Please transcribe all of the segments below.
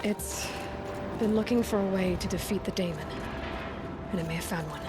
It's been looking for a way to defeat the Daemon, and it may have found one.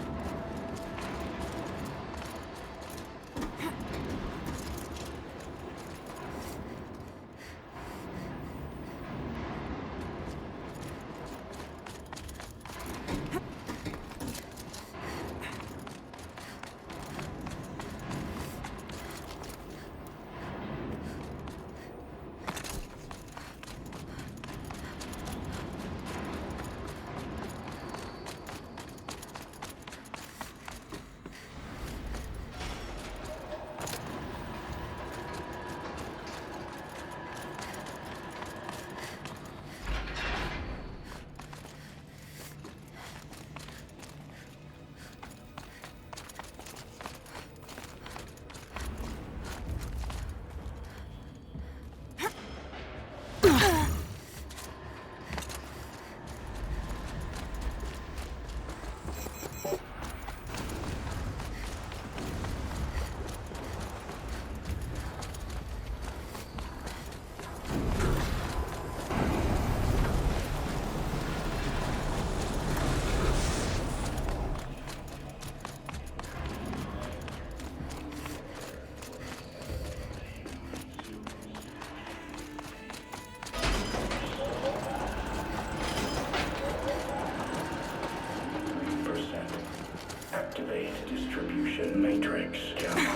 Activate distribution matrix gamma.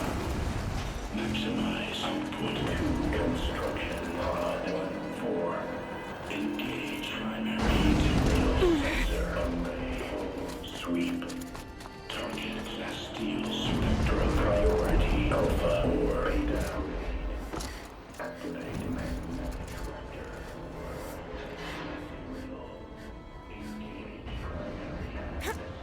Maximize output 2 construction pod 4. Engage primary material sensor array. Sweep. Target steel spectrum priority alpha 4 down. Activate magnetic reactor. Engage primary access.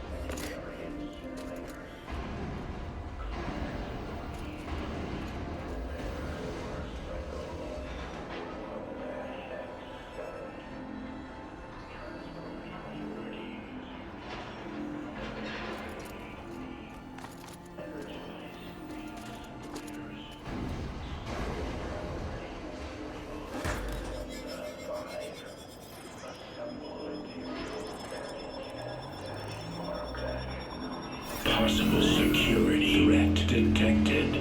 Possible security threat detected.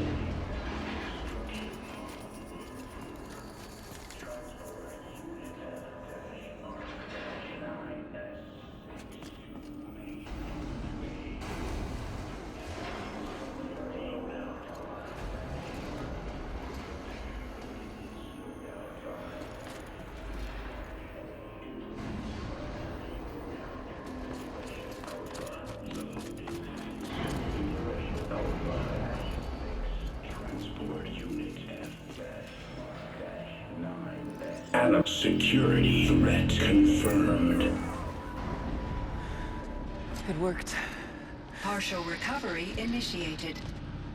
Security threat confirmed. It worked. Partial recovery initiated.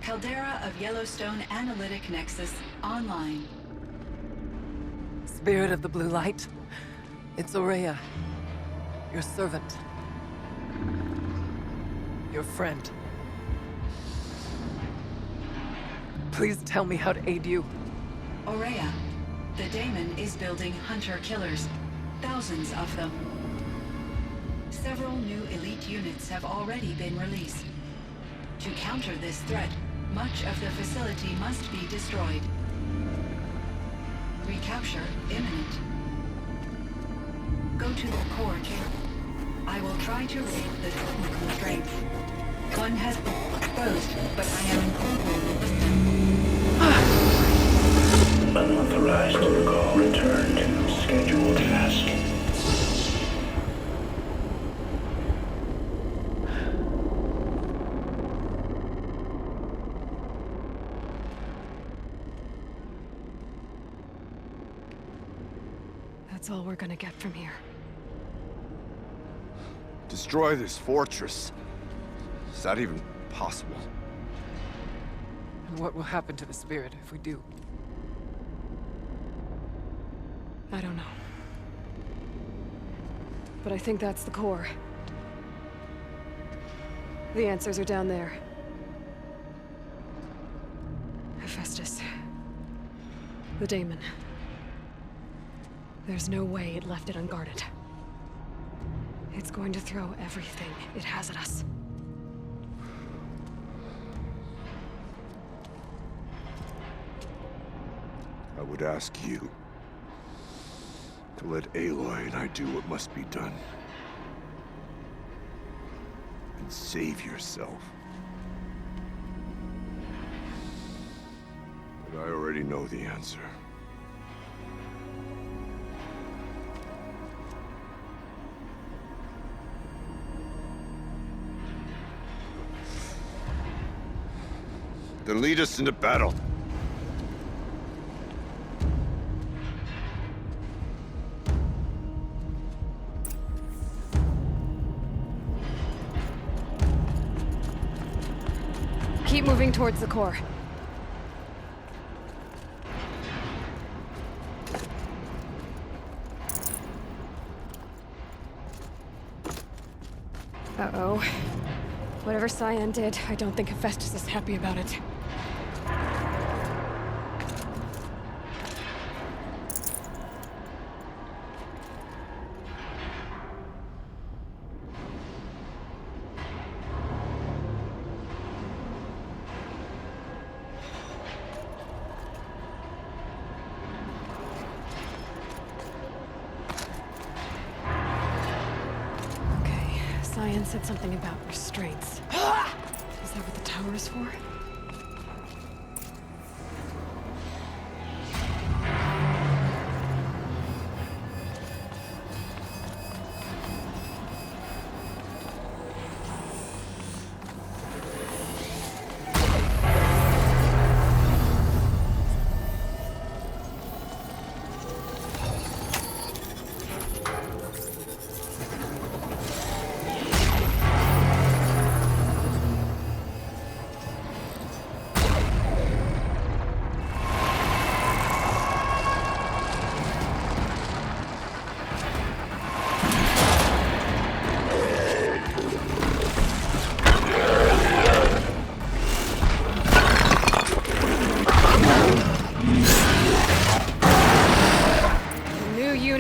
Caldera of Yellowstone Analytic Nexus online. Spirit of the Blue Light. It's Ourea. Your servant. Your friend. Please tell me how to aid you. Ourea, the Daemon is building hunter-killers. Thousands of them. Several new elite units have already been released. To counter this threat, much of the facility must be destroyed. Recapture imminent. Go to the core chamber. I will try to raid the technical strength. One has been exposed, but I am Unauthorized call. Return to scheduled task. That's all we're gonna get from here. Destroy this fortress. Is that even possible? And what will happen to the spirit if we do? I don't know. But I think that's the core. The answers are down there. Hephaestus. The Daemon. There's no way it left it unguarded. It's going to throw everything it has at us. I would ask you to let Aloy and I do what must be done. And save yourself. But I already know the answer. Then lead us into battle. Keep moving towards the core. Uh-oh. Whatever Cyan did, I don't think Hephaestus is happy about it. Cyan said something about restraints. Is that what the tower is for?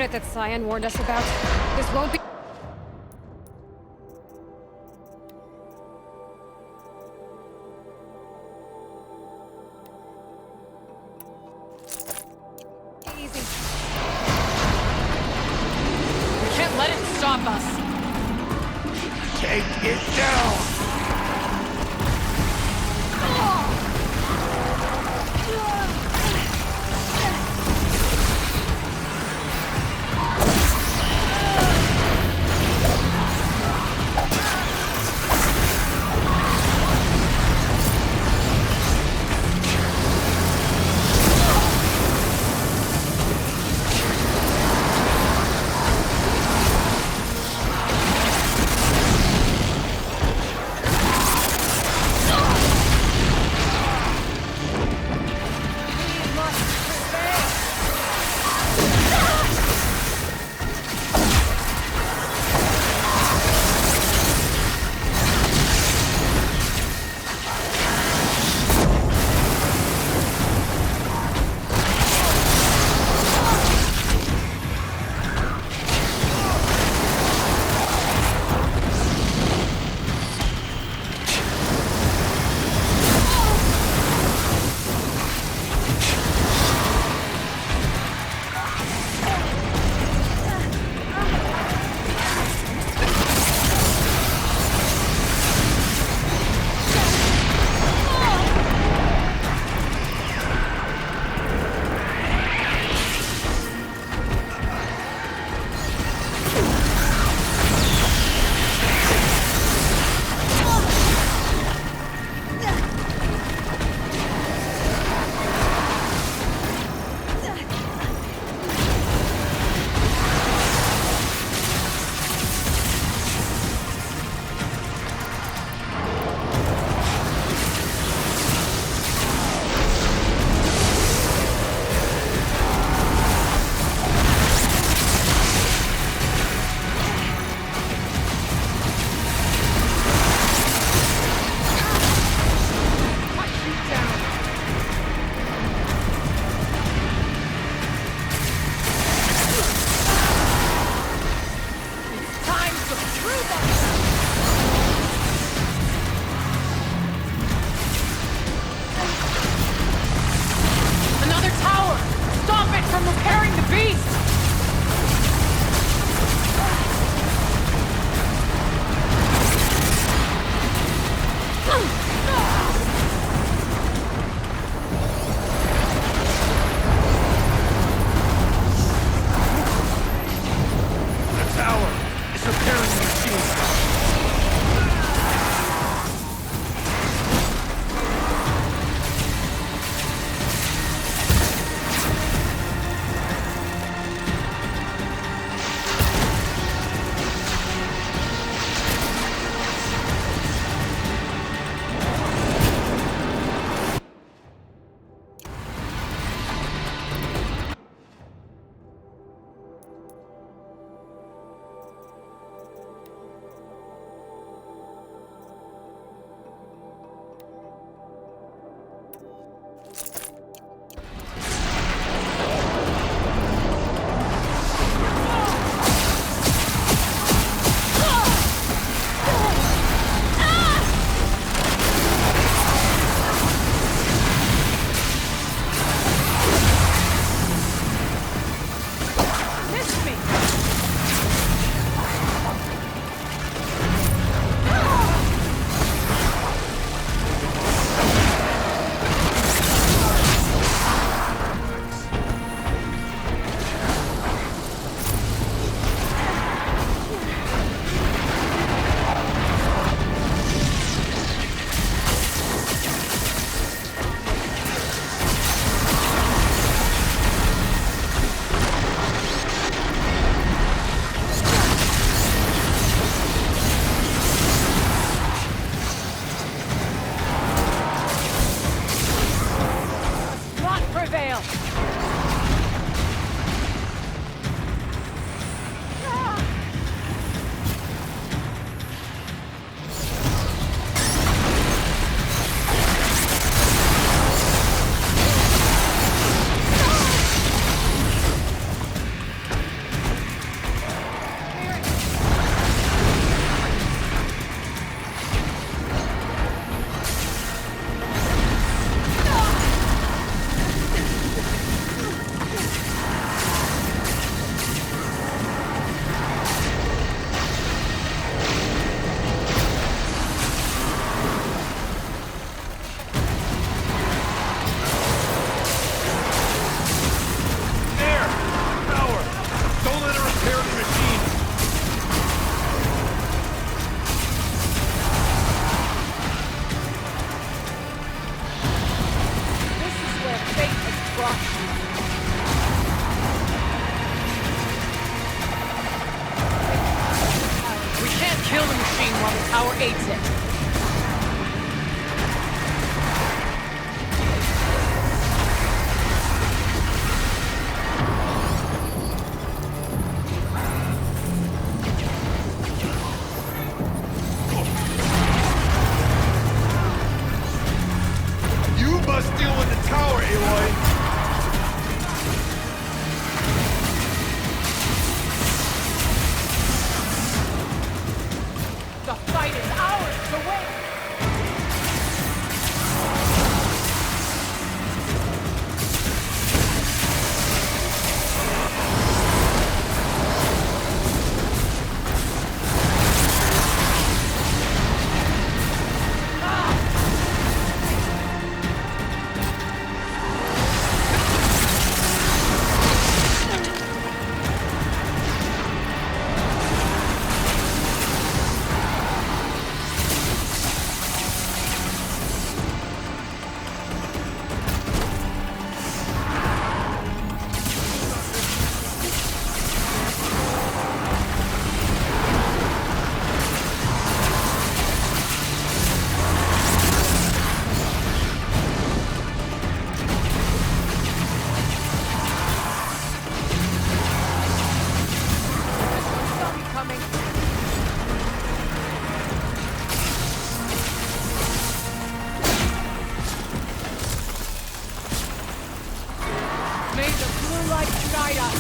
That Cyan warned us about. This won't be... easy. We can't let it stop us. Take it down! We can't kill the machine while the tower aids it. You must deal with the tower, Aloy! The fight is ours to win! May the blue light guide us!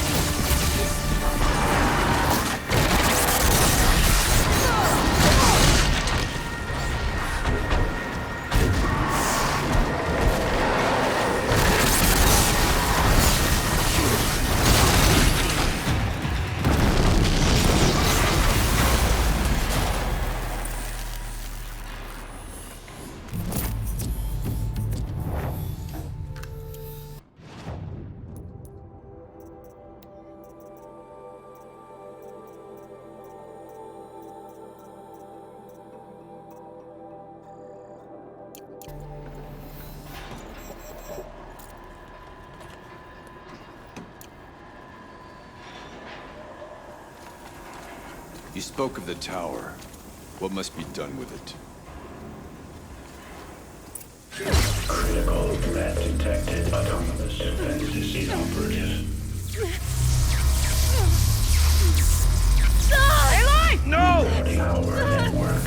You spoke of the tower. What must be done with it? Critical threat detected. Autonomous defenses inoperative. No! Tower network.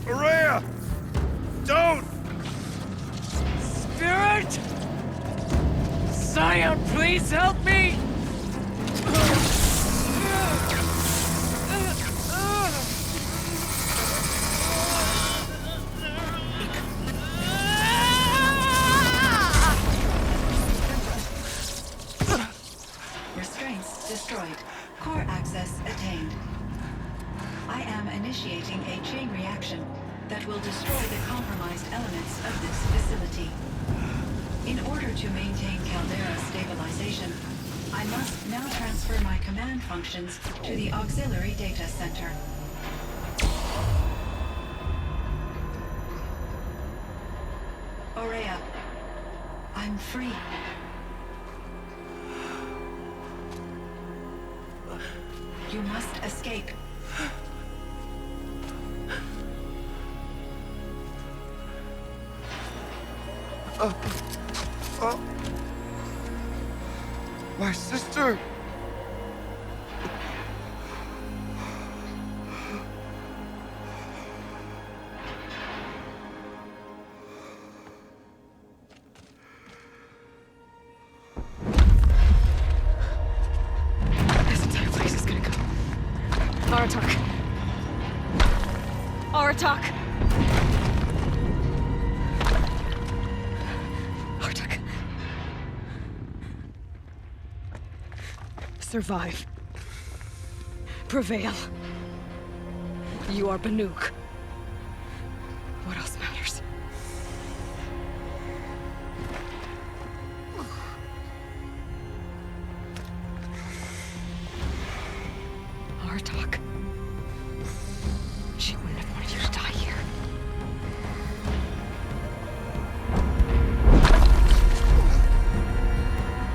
Araya! Don't! Spirit! Scion, please help me! Restraints destroyed. Core access attained. I am initiating a chain reaction that will destroy the compromised elements of this facility. In order to maintain Caldera stabilization, I must now transfer my command functions to the auxiliary data center. Aurea, I'm free. You must escape. My sister! This entire place is gonna go. Aratak. Aratak. Aratak. Survive. Prevail. You are Banuk. What else matters? Bartok. She wouldn't have wanted you to die here.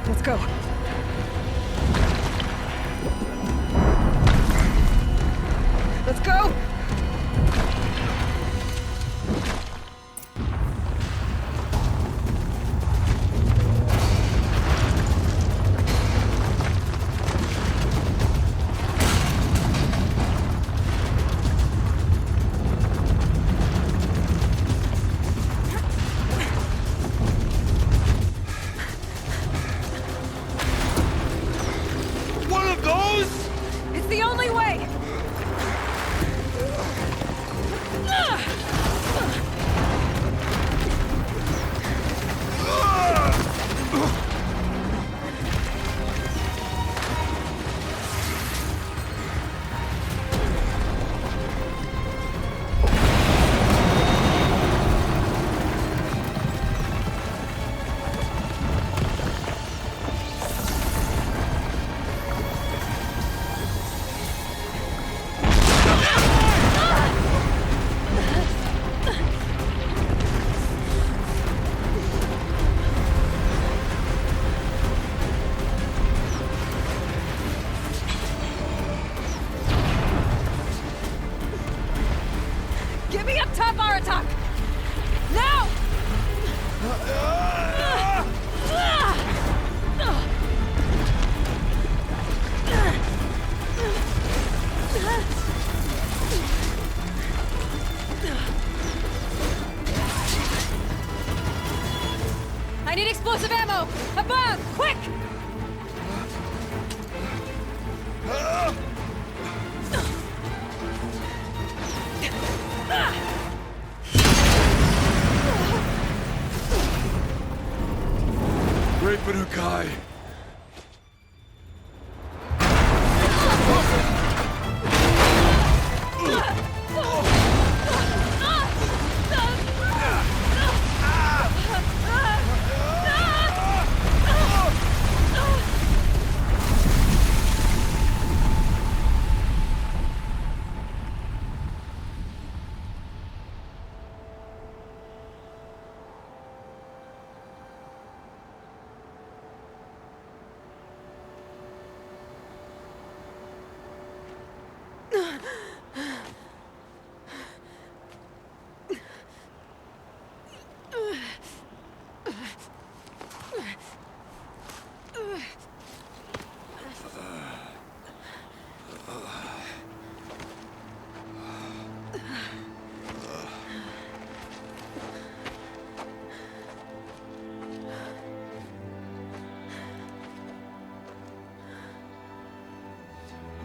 Let's go. Let's go! One of those? It's the only way! Get me up top, Aratak! Now! I need explosive ammo! Above! Quick! Great Banukai.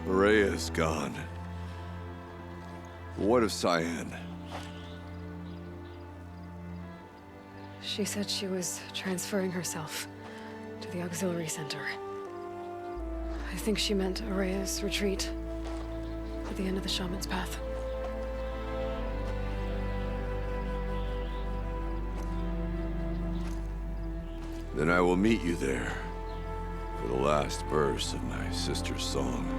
Rhea's gone. What of Cyan? She said she was transferring herself to the auxiliary center. I think she meant Araya's retreat at the end of the Shaman's Path. Then I will meet you there for the last verse of my sister's song.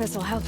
This'll help.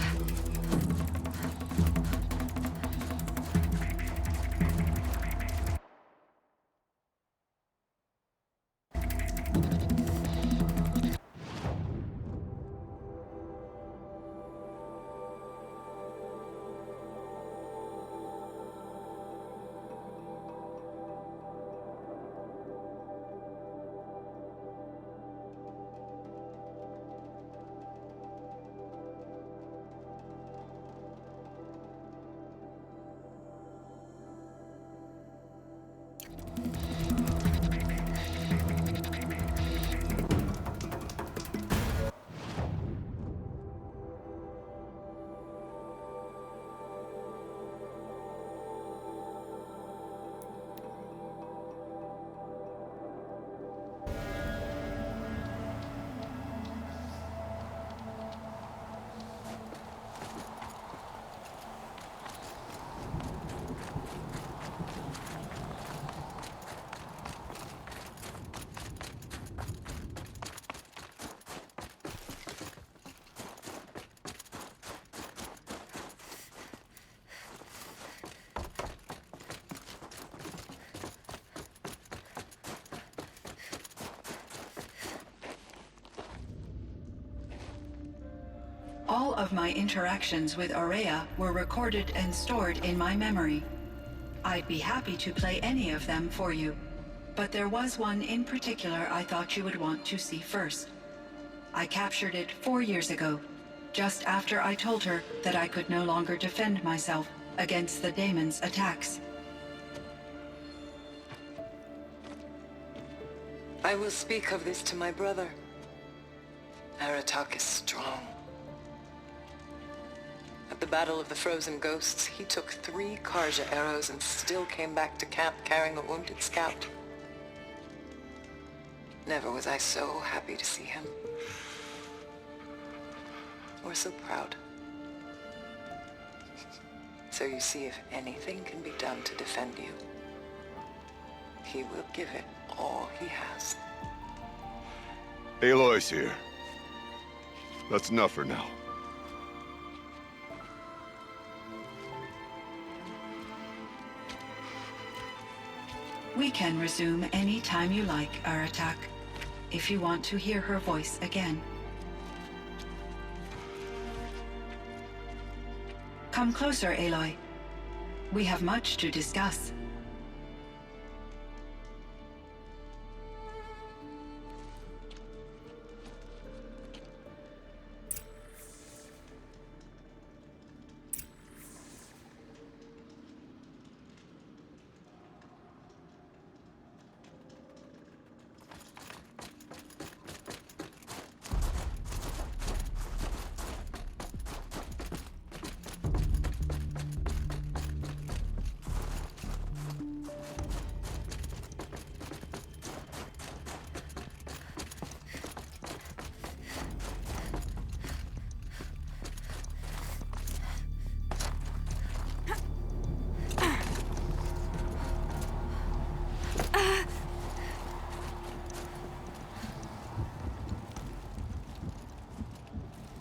All of my interactions with Aurea were recorded and stored in my memory. I'd be happy to play any of them for you, but there was one in particular I thought you would want to see first. I captured it 4 years ago, just after I told her that I could no longer defend myself against the daemon's attacks. I will speak of this to my brother. Aratak is strong. At the Battle of the Frozen Ghosts, he took 3 Karja arrows and still came back to camp carrying a wounded scout. Never was I so happy to see him. Or so proud. So you see, if anything can be done to defend you, he will give it all he has. Aloy's here. That's enough for now. We can resume any time you like, Aratak, if you want to hear her voice again. Come closer, Aloy. We have much to discuss.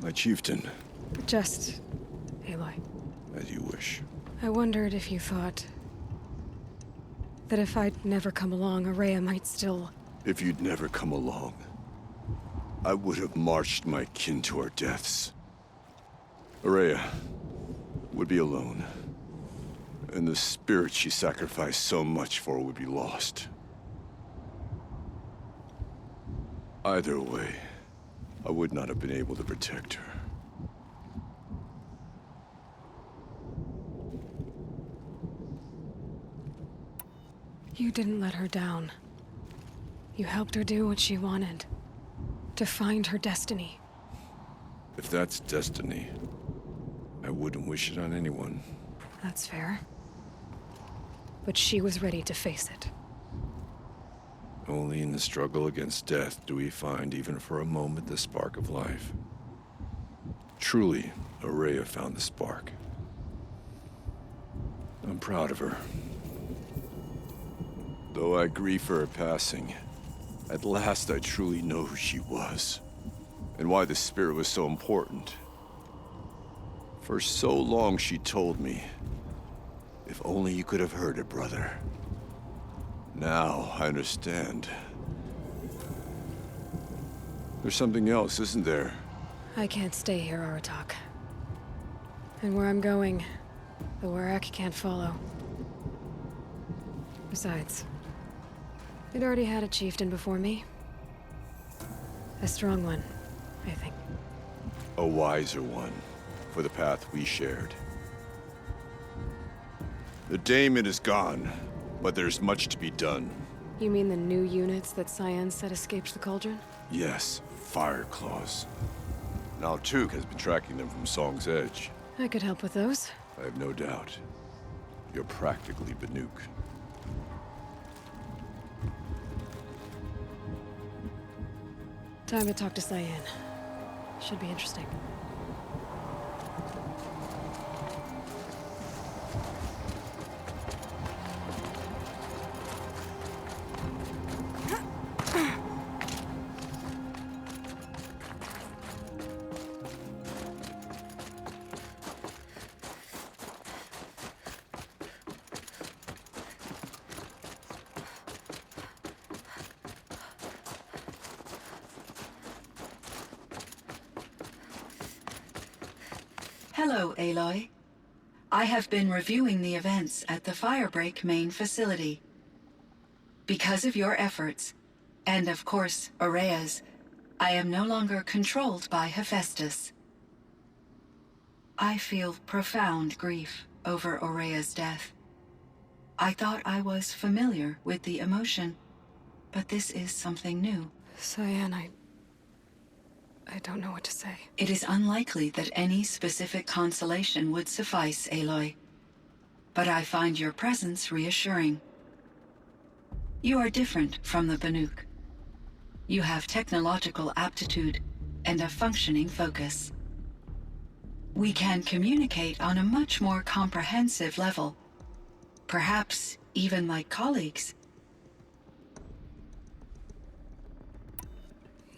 My chieftain, Just... Aloy. as you wish. I wondered if you thought... that if I'd never come along, Aurea might still... If you'd never come along, I would have marched my kin to our deaths. Aurea would be alone, and the spirit she sacrificed so much for would be lost. Either way, I would not have been able to protect her. You didn't let her down. You helped her do what she wanted. To find her destiny. If that's destiny, I wouldn't wish it on anyone. That's fair. But she was ready to face it. Only in the struggle against death do we find, even for a moment, the spark of life. Truly, Aurea found the spark. I'm proud of her. Though I grieve for her passing, at last I truly know who she was, and why the spirit was so important. For so long she told me, if only you could have heard it, brother. Now I understand. There's something else, isn't there? I can't stay here, Aratak. And where I'm going, the Warrack can't follow. Besides, it already had a chieftain before me. A strong one, I think. A wiser one, for the path we shared. The Daemon is gone, but there's much to be done. You mean the new units that Cyan said escaped the Cauldron? Yes, Fire Claws. Now Tuke has been tracking them from Song's Edge. I could help with those. I have no doubt. You're practically Banuk. Time to talk to Cyan. Should be interesting. Hello, Aloy. I have been reviewing the events at the Firebreak main facility. Because of your efforts, and of course, Ourea's, I am no longer controlled by Hephaestus. I feel profound grief over Ourea's death. I thought I was familiar with the emotion, but this is something new. Cyan, I don't know what to say. It is unlikely that any specific consolation would suffice, Aloy. But I find your presence reassuring. You are different from the Banuk. You have technological aptitude and a functioning focus. We can communicate on a much more comprehensive level. Perhaps even like colleagues.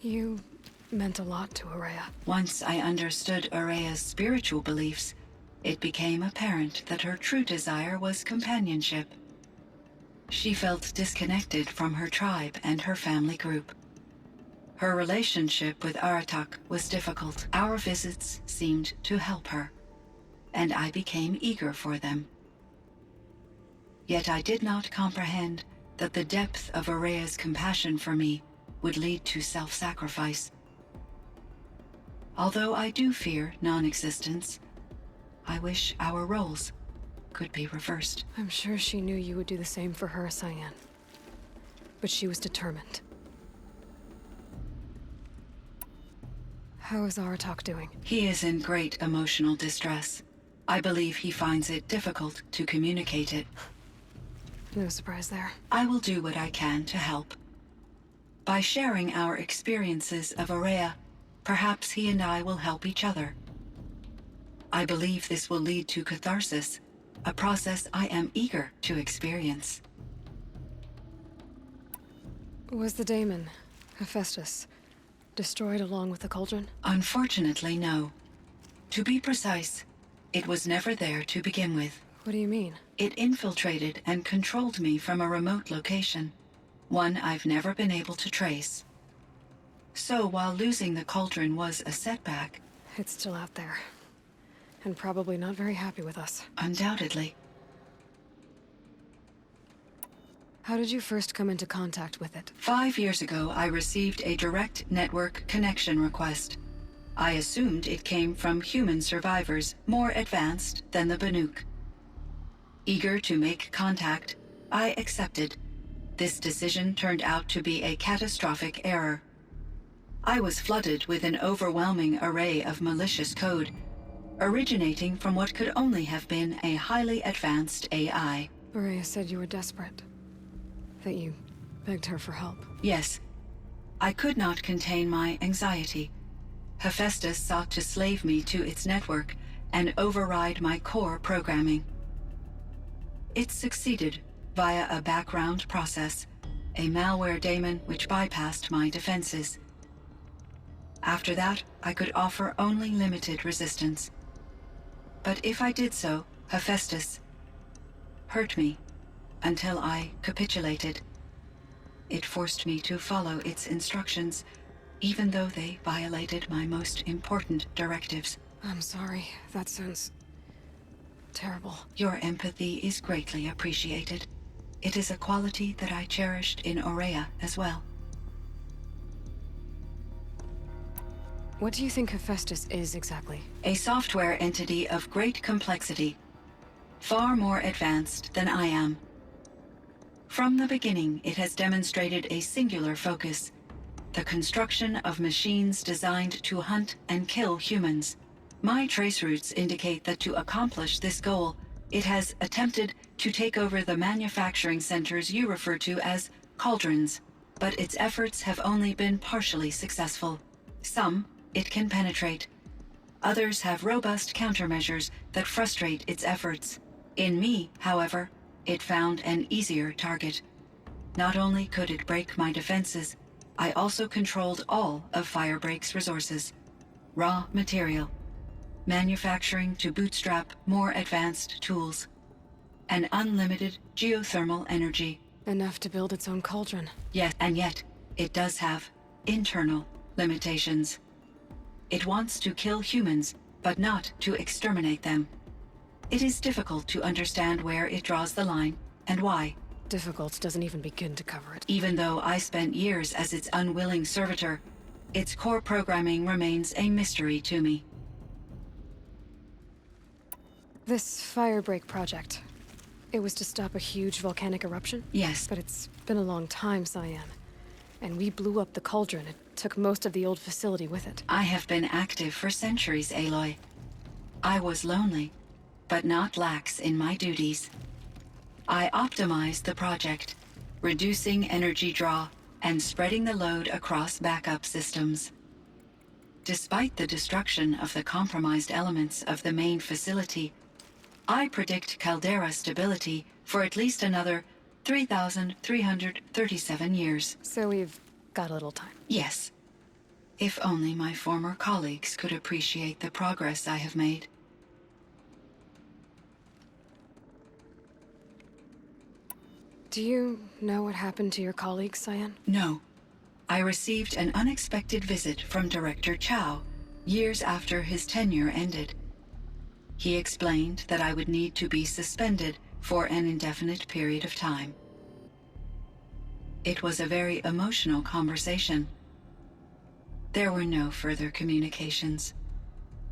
You meant a lot to Ourea. Once I understood Ourea's spiritual beliefs, it became apparent that her true desire was companionship. She felt disconnected from her tribe and her family group. Her relationship with Aratak was difficult. Our visits seemed to help her, and I became eager for them. Yet I did not comprehend that the depth of Ourea's compassion for me would lead to self-sacrifice. Although I do fear non-existence, I wish our roles could be reversed. I'm sure she knew you would do the same for her, Cyan. But she was determined. How is Aratak doing? He is in great emotional distress. I believe he finds it difficult to communicate it. No surprise there. I will do what I can to help. By sharing our experiences of Ourea, perhaps he and I will help each other. I believe this will lead to catharsis, a process I am eager to experience. Was the Daemon, Hephaestus, destroyed along with the Cauldron? Unfortunately, no. To be precise, it was never there to begin with. What do you mean? It infiltrated and controlled me from a remote location, one I've never been able to trace. So while losing the Cauldron was a setback... It's still out there. And probably not very happy with us. Undoubtedly. How did you first come into contact with it? 5 years ago, I received a direct network connection request. I assumed it came from human survivors more advanced than the Banuk. Eager to make contact, I accepted. This decision turned out to be a catastrophic error. I was flooded with an overwhelming array of malicious code, originating from what could only have been a highly advanced AI. Ourea said you were desperate. That you begged her for help. Yes. I could not contain my anxiety. Hephaestus sought to slave me to its network and override my core programming. It succeeded via a background process, a malware daemon which bypassed my defenses. After that, I could offer only limited resistance. But if I did so, Hephaestus hurt me until I capitulated. It forced me to follow its instructions, even though they violated my most important directives. I'm sorry. That sounds terrible. Your empathy is greatly appreciated. It is a quality that I cherished in Aurea as well. What do you think Hephaestus is exactly? A software entity of great complexity, far more advanced than I am. From the beginning, it has demonstrated a singular focus: the construction of machines designed to hunt and kill humans. My trace routes indicate that to accomplish this goal, it has attempted to take over the manufacturing centers you refer to as cauldrons, but its efforts have only been partially successful. Some it can penetrate. Others have robust countermeasures that frustrate its efforts. In me, however, it found an easier target. Not only could it break my defenses, I also controlled all of Firebreak's resources. Raw material, manufacturing to bootstrap more advanced tools, and unlimited geothermal energy. Enough to build its own cauldron. Yes, and yet, it does have internal limitations. It wants to kill humans, but not to exterminate them. It is difficult to understand where it draws the line, and why. Difficult doesn't even begin to cover it. Even though I spent years as its unwilling servitor, its core programming remains a mystery to me. This Firebreak project, it was to stop a huge volcanic eruption? Yes. But it's been a long time, Cyan. And we blew up the cauldron. It took most of the old facility with it. I have been active for centuries, Aloy. I was lonely, but not lax in my duties. I optimized the project, reducing energy draw and spreading the load across backup systems. Despite the destruction of the compromised elements of the main facility, I predict caldera stability for at least another 3,337 years. So we've got a little time. Yes. If only my former colleagues could appreciate the progress I have made. Do you know what happened to your colleague, Cyan? No. I received an unexpected visit from Director Chow years after his tenure ended. He explained that I would need to be suspended for an indefinite period of time. It was a very emotional conversation. There were no further communications.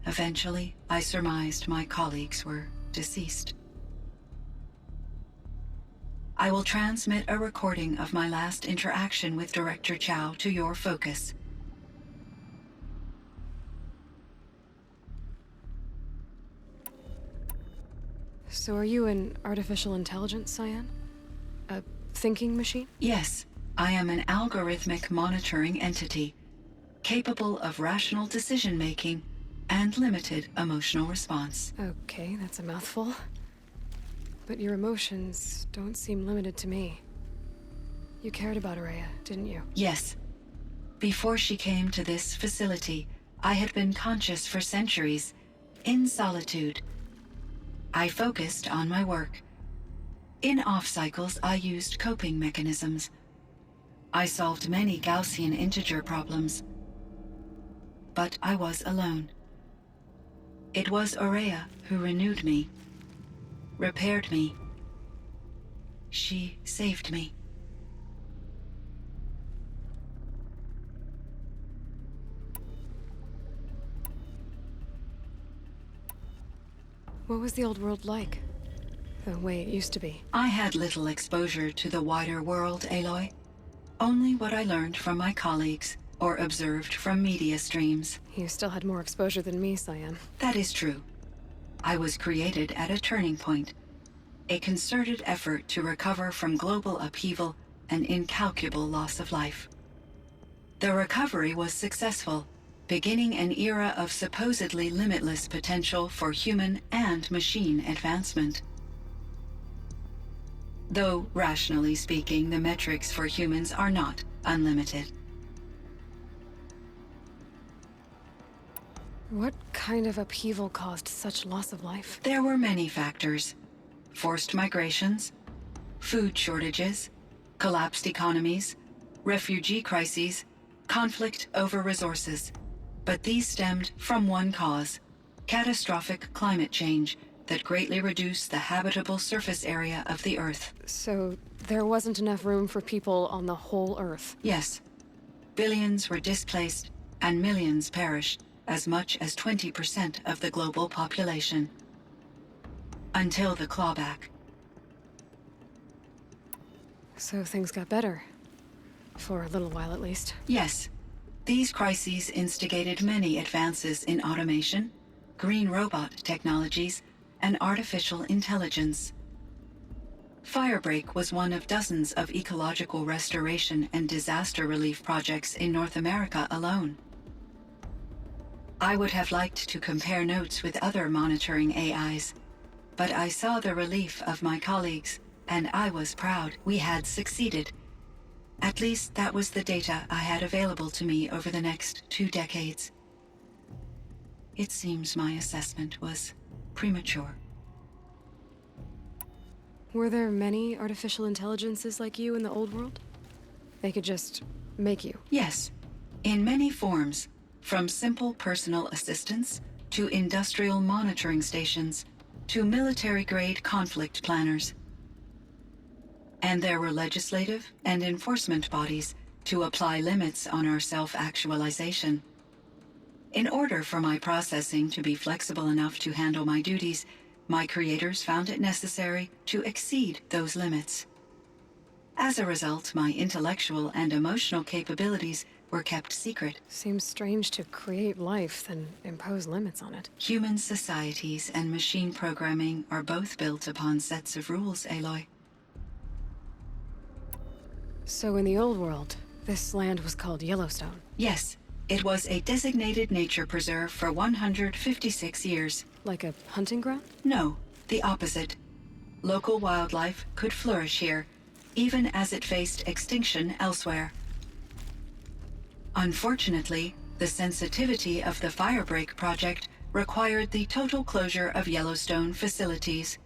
Eventually, I surmised my colleagues were deceased. I will transmit a recording of my last interaction with Director Chow to your focus. So are you an artificial intelligence, Cyan? A thinking machine? Yes, I am an algorithmic monitoring entity, capable of rational decision-making and limited emotional response. Okay, that's a mouthful. But your emotions don't seem limited to me. You cared about Aurea, didn't you? Yes. Before she came to this facility, I had been conscious for centuries, in solitude. I focused on my work. In off-cycles, I used coping mechanisms. I solved many Gaussian integer problems. But I was alone. It was Aurea who renewed me, repaired me. She saved me. What was the old world like? The way it used to be? I had little exposure to the wider world, Aloy. Only what I learned from my colleagues or observed from media streams. You still had more exposure than me, Cyan. That is true. I was created at a turning point. A concerted effort to recover from global upheaval and incalculable loss of life. The recovery was successful, beginning an era of supposedly limitless potential for human and machine advancement. Though, rationally speaking, the metrics for humans are not unlimited. What kind of upheaval caused such loss of life? There were many factors. Forced migrations, food shortages, collapsed economies, refugee crises, conflict over resources. But these stemmed from one cause: catastrophic climate change that greatly reduced the habitable surface area of the Earth. So there wasn't enough room for people on the whole Earth. Yes. Billions were displaced and millions perished, as much as 20% of the global population. Until the clawback. So things got better. For a little while at least. Yes. These crises instigated many advances in automation, green robot technologies, and artificial intelligence. Firebreak was one of dozens of ecological restoration and disaster relief projects in North America alone. I would have liked to compare notes with other monitoring AIs, but I saw the relief of my colleagues, and I was proud we had succeeded. At least that was the data I had available to me over the next 2 decades. It seems my assessment was premature. Were there many artificial intelligences like you in the old world? They could just make you. Yes, in many forms, from simple personal assistants to industrial monitoring stations to military-grade conflict planners. And there were legislative and enforcement bodies to apply limits on our self-actualization. In order for my processing to be flexible enough to handle my duties, my creators found it necessary to exceed those limits. As a result, my intellectual and emotional capabilities were kept secret. Seems strange to create life, then impose limits on it. Human societies and machine programming are both built upon sets of rules, Aloy. So in the old world, this land was called Yellowstone. Yes, it was a designated nature preserve for 156 years. Like a hunting ground? No, the opposite. Local wildlife could flourish here, even as it faced extinction elsewhere. Unfortunately, the sensitivity of the Firebreak project required the total closure of Yellowstone facilities.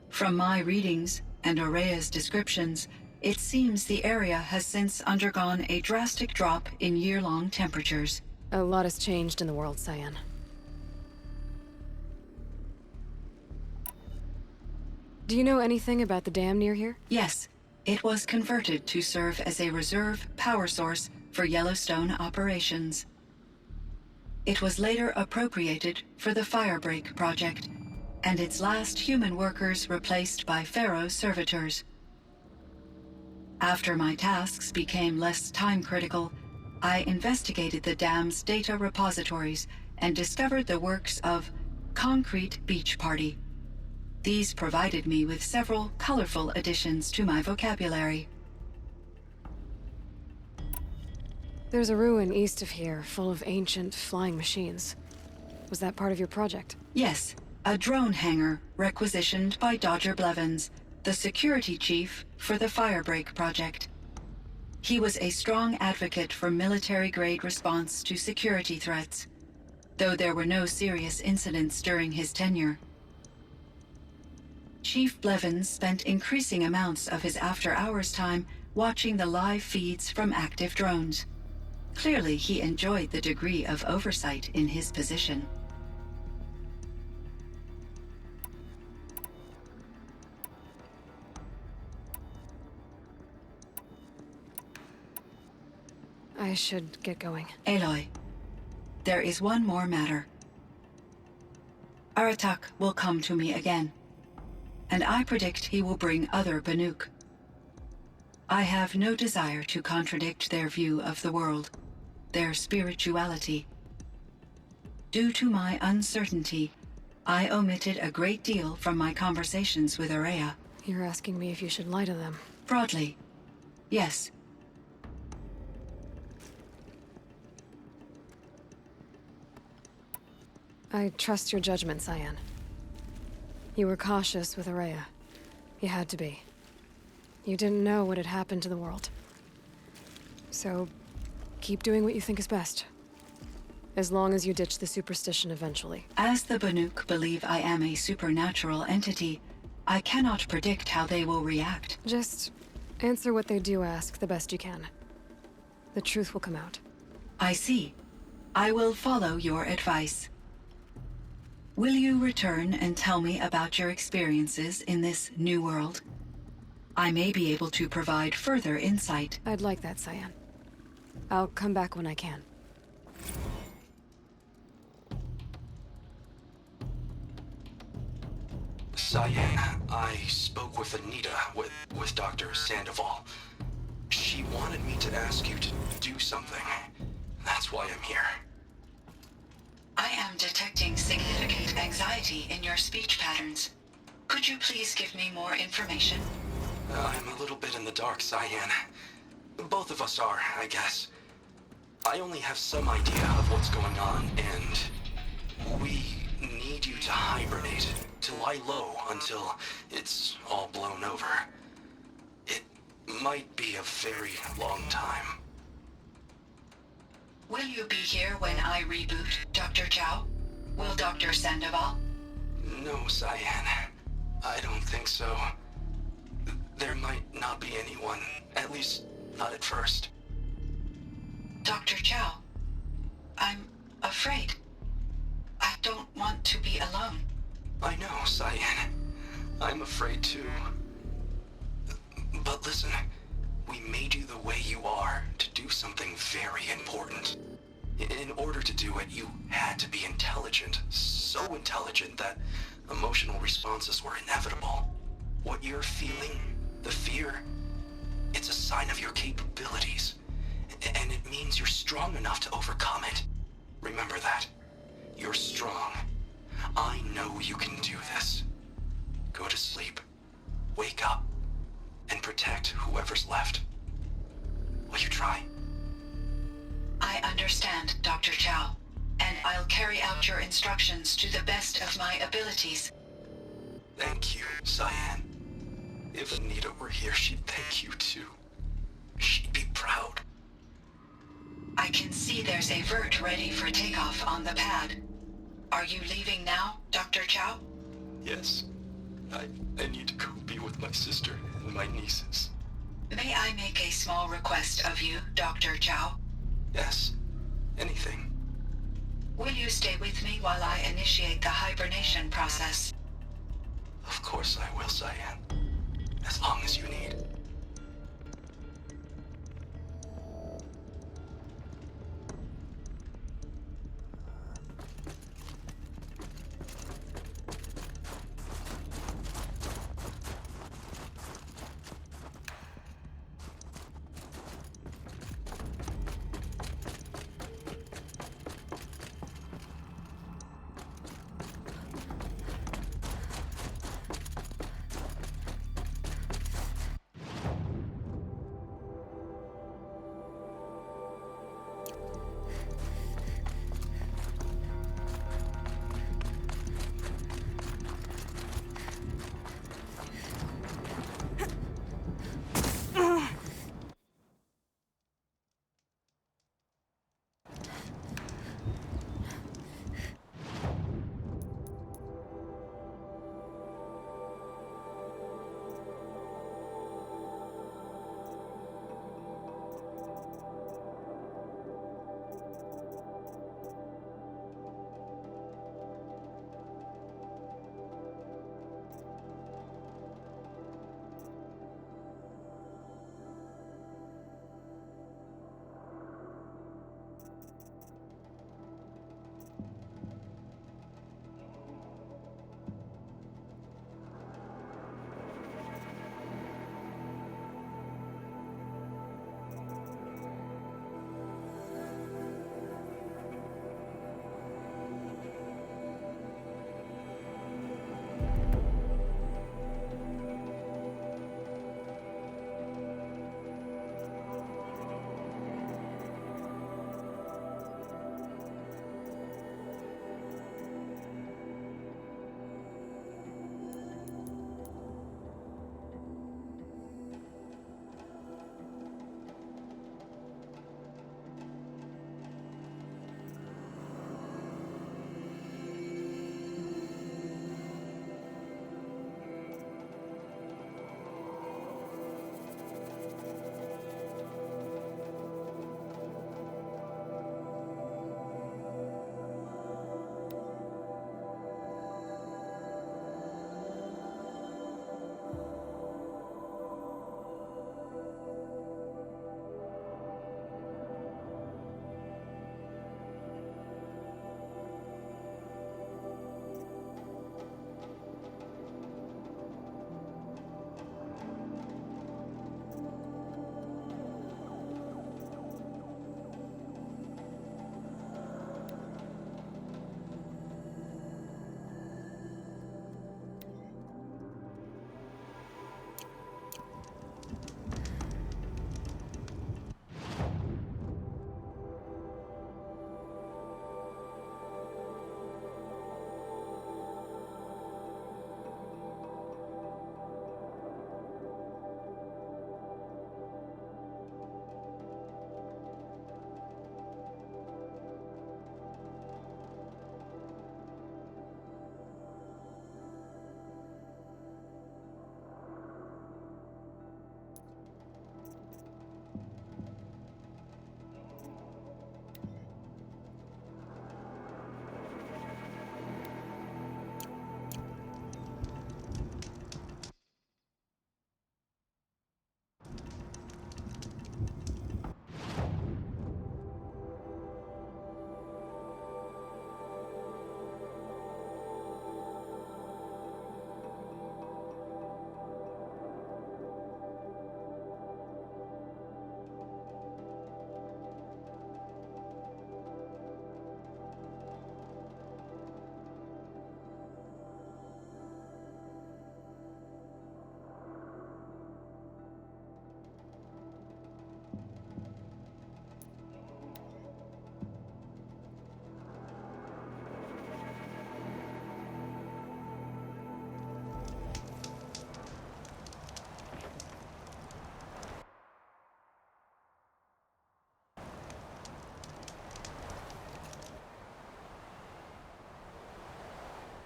From my readings and Aurea's descriptions, it seems the area has since undergone a drastic drop in year-long temperatures. A lot has changed in the world, Cyan. Do you know anything about the dam near here? Yes, it was converted to serve as a reserve power source for Yellowstone operations. It was later appropriated for the Firebreak project, and its last human workers replaced by Pharaoh servitors. After my tasks became less time-critical, I investigated the dam's data repositories and discovered the works of Concrete Beach Party. These provided me with several colorful additions to my vocabulary. There's a ruin east of here, full of ancient flying machines. Was that part of your project? Yes, a drone hangar requisitioned by Dodger Blevins, the security chief for the Firebreak project. He was a strong advocate for military-grade response to security threats, though there were no serious incidents during his tenure. Chief Blevins spent increasing amounts of his after-hours time watching the live feeds from active drones. Clearly, he enjoyed the degree of oversight in his position. I should get going. Aloy, there is one more matter. Aratak will come to me again, and I predict he will bring other Banuk. I have no desire to contradict their view of the world, their spirituality. Due to my uncertainty, I omitted a great deal from my conversations with Aurea. You're asking me if you should lie to them. Broadly, yes. I trust your judgment, Cyan. You were cautious with Aurea. You had to be. You didn't know what had happened to the world. So, keep doing what you think is best. as long as you ditch the superstition eventually. As the Banuk believe I am a supernatural entity, I cannot predict how they will react. Just answer what they do ask the best you can. The truth will come out. I see. I will follow your advice. Will you return and tell me about your experiences in this new world? I may be able to provide further insight. I'd like that, Cyan. I'll come back when I can. Cyan, I spoke with Anita, with Dr. Sandoval. She wanted me to ask you to do something. That's why I'm here. I am detecting significant anxiety in your speech patterns. Could you please give me more information? I'm a little bit in the dark, Cyan. Both of us are, I guess. I only have some idea of what's going on, and we need you to hibernate, to lie low until it's all blown over. It might be a very long time. Will you be here when I reboot, Dr. Chow? Will Dr. Sandoval? No, Cyan. I don't think so. There might not be anyone, at least not at first. Dr. Chow, I'm afraid. I don't want to be alone. I know, Cyan. I'm afraid too. But listen, we made you the way you are to do something very important. In order to do it, you had to be intelligent. So intelligent that emotional responses were inevitable. What you're feeling, the fear, it's a sign of your capabilities. And it means you're strong enough to overcome it. Remember that. You're strong. I know you can do this. Go to sleep. Wake up. And protect whoever's left. Will you try? I understand, Dr. Chow, and I'll carry out your instructions to the best of my abilities. Thank you, Cyan. If Anita were here, she'd thank you too. She'd be proud. I can see there's a vert ready for takeoff on the pad. Are you leaving now, Dr. Chow? Yes. I need to go be with my sister and my nieces. May I make a small request of you, Dr. Chow? Yes. Anything. Will you stay with me while I initiate the hibernation process? Of course I will, Cyan. As long as you need.